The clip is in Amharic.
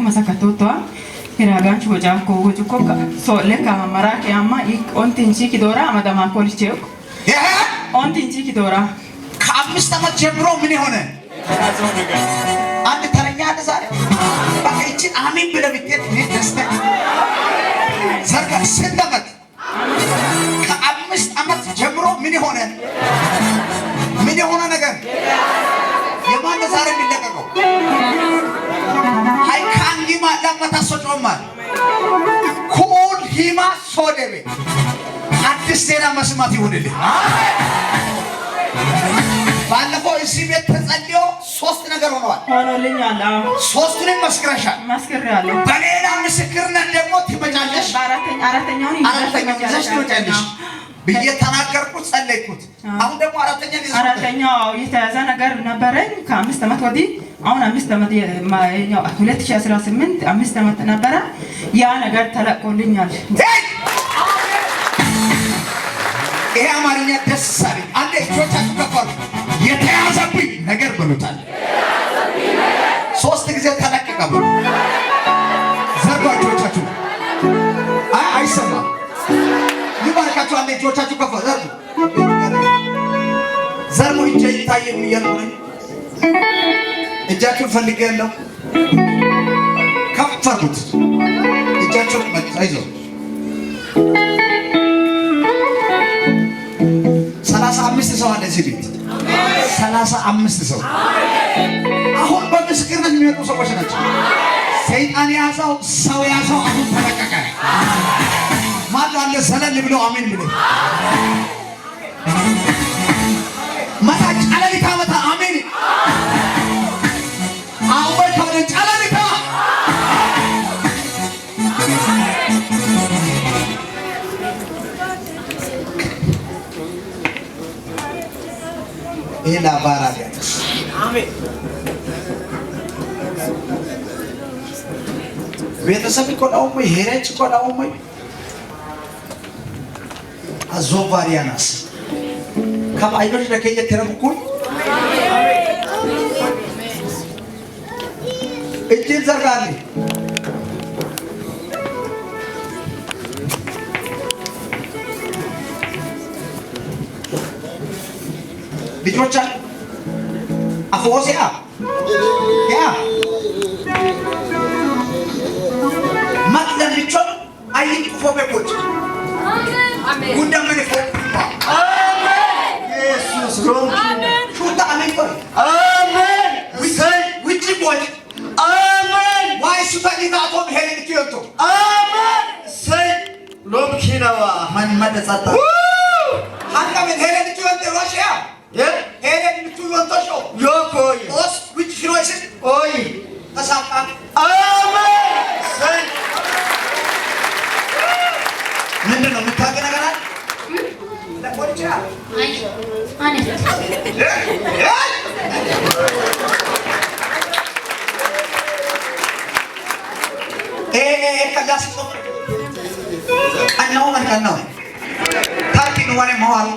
Masakatotoa hiraganchu wajako wajuko solle kama marake amma onti inchi kidora amadama kolcheo onti inchi kidora ከአምስት ዓመት ጀምሮ ምን ሆነ አንድ ተረኛ አለ ዛሬ በቃ እቺን አሜን ብለህ ብትሄድ እኔ ደስተኛ ሰርጋ ስንት ዓመት ከአምስት ዓመት ጀምሮ ምን ሆነ ነገር የማን ዛሬ የሚለቀቀው አይ ካንዲማ ለማታሰጮማል ኩል ሂማ ሶደቤ አዲስ ዜና መስማት ይሁንልህ ባለፈው እዚህ ቤት ተጸልዮ ሶስት ነገር ሆኖልኛል ሶስቱንም መስክሬያለሁ በሌላ ምስክርነት ደግሞ ትመጫለሽ አራተኛውን ትመጫለሽ ብዬ ተናገርኩት ጸለይኩት አሁን ደግሞ አራተኛው የተያዘ ነገር ነበረኝ ከ5 ዓመት ወዲህ አሁን 5 ዓመት ያው 2018 5 ዓመት ነበረ ያ ነገር ተለቆልኛል ይሄ አማርኛ ደስ ሳሪ አንዴ እጆቻችሁ ከፈሉ የተያዘብኝ ነገር ብሉታል ሶስት ጊዜ ተለቀቀ ዘርጓጆቻችሁ አይሰማ ይባርካችሁ አንዴ እጆቻችሁ ከፈሉ ዘርጉ እጄ ይታየኝ ይያሉኝ እጃችሁን ፈልጌያለሁ ከፈርኩት እጃችሁን አይዞ 35 ሰው አለ እዚህ ቤት 35 ሰው አሁን በምስክርነት የሚመጡ ሰዎች ናቸው ሰይጣን ያዘው ሰው ያዘው አሁን ተለቀቀ ማን አለ ሰለል ብሎ አሜን ብሎ ማታ ጫለሊታ ማታ አሜን አሁን ከወደ ጫለሊታ ኤላ ባራዲያ አሜን ቤተሰብ ኮዳው ወይ ሄረች ኮዳው ወይ አዞቫሪያናስ ከማይዶች ለከየ ተረብኩኝ እጅን ዘርጋልኝ ልጆቻ አፎሲያ ያ ማጥለም ልጆ አይን ፎበቆች አሜን ጉንዳመን ፎበቆ አሜን ኢየሱስ ሮም ሹታ አሜን አሜን ውጪ ቦይ አሜን ዋይ ሱታሊታቶ ሄልን ትዩቶ አሜን ሰይ ሎምኪናዋ ማን ማደጻታ አንካመን ሄልን ትዩቶ ሮሺያ ሄለን ምትወንቶሾ ዮኮይ ኦስ which frozen ኦይ ተሳካ አሜን ሰይ ምንድነው የምታውቀው ነገር አለ ለቆልቻ ከላስ ቀናው ታርኪ ነው ወኔ መዋሩ